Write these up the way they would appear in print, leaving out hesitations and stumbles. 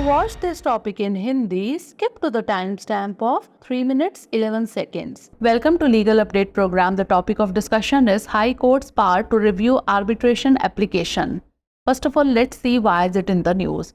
To watch this topic in Hindi, skip to the timestamp of 3 minutes 11 seconds. Welcome to Legal Update Program. The topic of discussion is High Court's power to review arbitration application. First of all, let's see why is it in the news.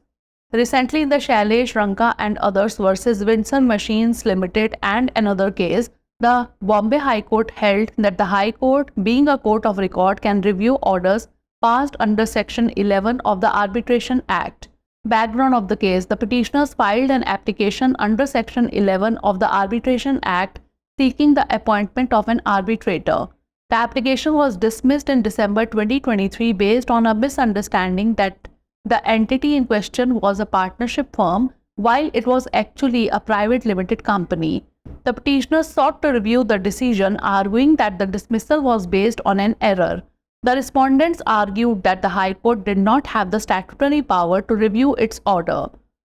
Recently, in the Shailesh Ranka and others versus Windsor Machines Limited and another case, the Bombay High Court held that the High Court, being a court of record, can review orders passed under Section 11 of the Arbitration Act. Background of the case: the petitioners filed an application under Section 11 of the Arbitration Act seeking the appointment of an arbitrator. The application was dismissed in December 2023 based on a misunderstanding that the entity in question was a partnership firm while it was actually a private limited company. The petitioners sought to review the decision, arguing that the dismissal was based on an error. The respondents argued that the High Court did not have the statutory power to review its order.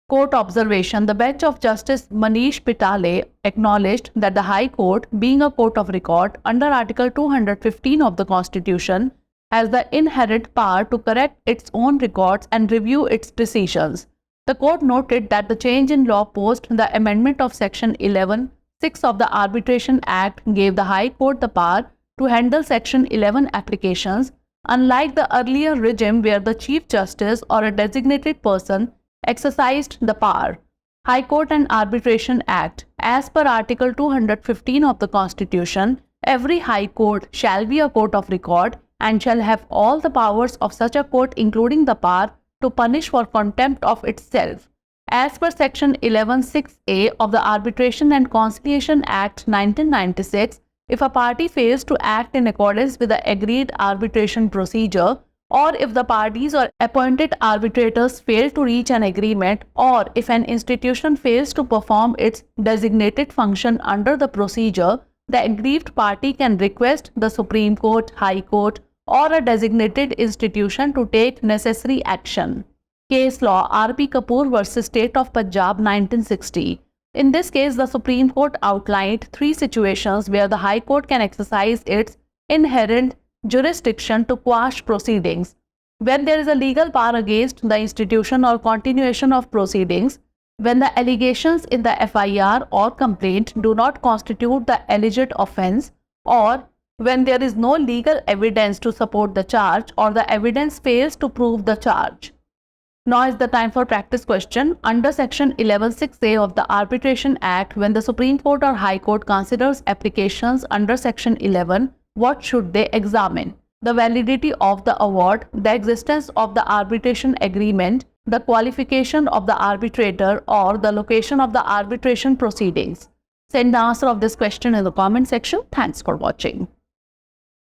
Court observation: the bench of Justice Manish Pitale acknowledged that the High Court, being a court of record under Article 215 of the Constitution, has the inherent power to correct its own records and review its decisions. The court noted that the change in law post the amendment of Section 11(6) of the Arbitration Act gave the High Court the power to handle Section 11 applications, unlike the earlier regime where the Chief Justice or a designated person exercised the power. High Court and Arbitration Act. As per Article 215 of the Constitution, every High Court shall be a court of record and shall have all the powers of such a court, including the power to punish for contempt of itself. As per Section 11(6)(a) of the Arbitration and Conciliation Act 1996, if a party fails to act in accordance with the agreed arbitration procedure, or if the parties or appointed arbitrators fail to reach an agreement, or if an institution fails to perform its designated function under the procedure, the aggrieved party can request the Supreme Court, High Court, or a designated institution to take necessary action. Case law: R.P. Kapoor versus State of Punjab 1960. In this case, the Supreme Court outlined 3 situations where the High Court can exercise its inherent jurisdiction to quash proceedings: when there is a legal power against the institution or continuation of proceedings, when the allegations in the FIR or complaint do not constitute the alleged offence, or when there is no legal evidence to support the charge or the evidence fails to prove the charge. Now is the time for practice question. Under Section 11(6)(a) of the Arbitration Act, when the Supreme Court or High Court considers applications under Section 11, what should they examine? The validity of the award, the existence of the arbitration agreement, the qualification of the arbitrator, or the location of the arbitration proceedings. Send the answer of this question in the comment section. Thanks for watching.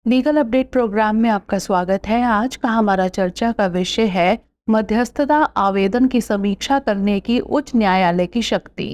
Legal update program में आपका स्वागत है। आज का हमारा चर्चा का विषय है मध्यस्थता आवेदन की समीक्षा करने की उच्च न्यायालय की शक्ति।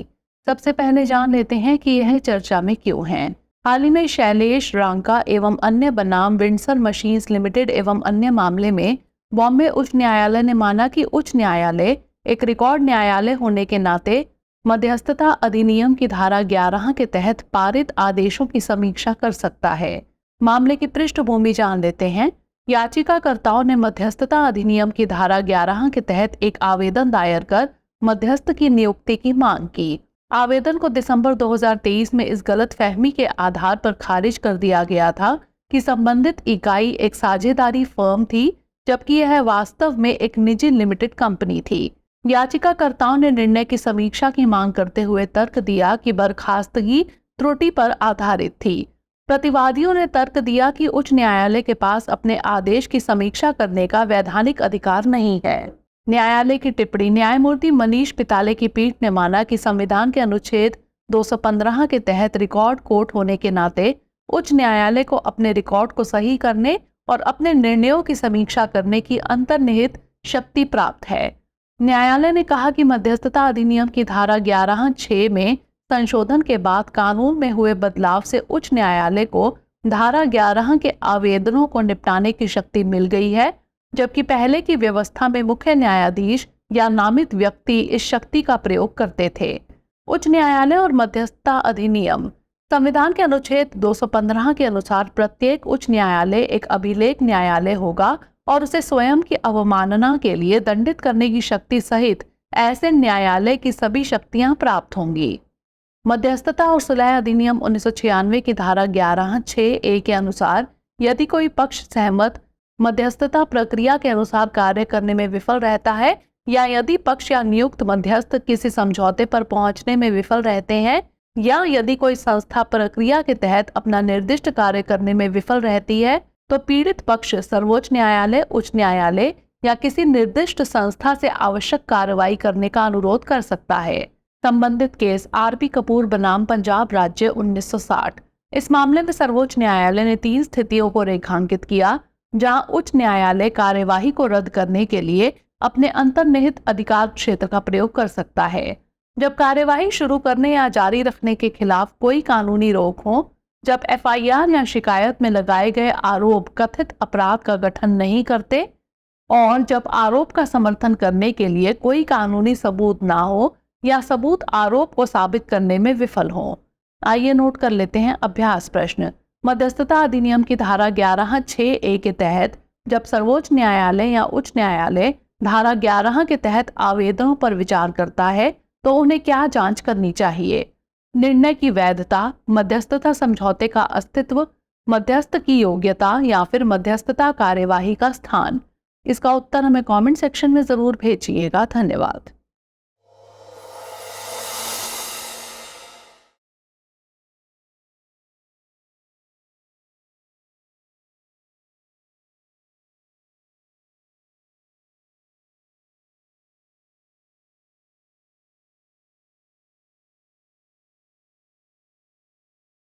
सबसे पहले जान लेते हैं कि यह चर्चा में क्यों है। हाल ही में शैलेश रांका एवं अन्य बनाम विंडसर मशीन्स लिमिटेड एवं अन्य मामले में बॉम्बे उच्च न्यायालय ने माना कि उच्च न्यायालय एक रिकॉर्ड न्यायालय होने के नाते मध्यस्थता अधिनियम की धारा 11 के तहत पारित आदेशों की समीक्षा कर सकता है। मामले की पृष्ठभूमि जान लेते हैं। याचिकाकर्ताओं ने मध्यस्थता अधिनियम की धारा 11 के तहत एक आवेदन दायर कर मध्यस्थ की नियुक्ति की मांग की। आवेदन को दिसंबर 2023 में इस गलतफहमी के आधार पर खारिज कर दिया गया था कि संबंधित इकाई एक साझेदारी फर्म थी, जबकि यह वास्तव में एक निजी लिमिटेड कंपनी थी। याचिकाकर्ताओं ने निर्णय की समीक्षा की मांग करते हुए तर्क दिया कि बर्खास्तगी त्रुटि पर आधारित थी। प्रतिवादियों ने तर्क दिया कि उच्च न्यायालय के पास अपने आदेश की समीक्षा करने का वैधानिक अधिकार नहीं है। न्यायालय की टिप्पणी: न्यायमूर्ति मनीष पिताले की पीठ ने माना कि संविधान के अनुच्छेद 215 के तहत रिकॉर्ड कोर्ट होने के नाते उच्च न्यायालय को अपने रिकॉर्ड को सही करने और अपने निर्णयों की समीक्षा करने की अंतर्निहित शक्ति प्राप्त है। न्यायालय ने कहा कि मध्यस्थता अधिनियम की धारा 11(6) में संशोधन के बाद कानून में हुए बदलाव से उच्च न्यायालय को धारा 11 के आवेदनों को निपटाने की शक्ति मिल गई है, जबकि पहले की व्यवस्था में मुख्य न्यायाधीश या नामित व्यक्ति इस शक्ति का प्रयोग करते थे। उच्च न्यायालय और मध्यस्थता अधिनियम: संविधान के अनुच्छेद 215 के अनुसार प्रत्येक उच्च न्यायालय एक अभिलेख न्यायालय होगा और उसे स्वयं की अवमानना के लिए दंडित करने की शक्ति सहित ऐसे न्यायालय की सभी शक्तियां प्राप्त होंगी। मध्यस्थता और सुलह अधिनियम 1996 की धारा 11(6)(a) के अनुसार यदि कोई पक्ष सहमत मध्यस्थता प्रक्रिया के अनुसार कार्य करने में विफल रहता है या यदि पक्ष या नियुक्त मध्यस्थ किसी समझौते पर पहुंचने में विफल रहते हैं या यदि कोई संस्था प्रक्रिया के तहत अपना निर्दिष्ट कार्य करने में विफल रहती है तो पीड़ित पक्ष सर्वोच्च न्यायालय, उच्च न्यायालय या किसी निर्दिष्ट संस्था से आवश्यक कार्रवाई करने का अनुरोध कर सकता है। संबंधित केस आर.पी. कपूर बनाम पंजाब राज्य 1960। इस मामले में सर्वोच्च न्यायालय ने 3 स्थितियों को रेखांकित किया जहां उच्च न्यायालय कार्यवाही को रद्द करने के लिए अपने अंतर्निहित अधिकार क्षेत्र का प्रयोग कर सकता है। जब कार्यवाही शुरू करने या जारी रखने के खिलाफ कोई कानूनी रोक हो, जब एफआईआर या शिकायत में लगाए गए आरोप कथित अपराध का गठन नहीं करते और जब आरोप का समर्थन करने के लिए कोई कानूनी सबूत ना हो या सबूत आरोप को साबित करने में विफल हो। आइए नोट कर लेते हैं अभ्यास प्रश्न। मध्यस्थता अधिनियम की धारा 11(6)(a) के तहत जब सर्वोच्च न्यायालय या उच्च न्यायालय धारा 11 के तहत आवेदनों पर विचार करता है तो उन्हें क्या जांच करनी चाहिए? निर्णय की वैधता, मध्यस्थता समझौते का अस्तित्व, मध्यस्थ की योग्यता या फिर मध्यस्थता कार्यवाही का स्थान। इसका उत्तर हमें कमेंट सेक्शन में जरूर भेजिएगा। धन्यवाद।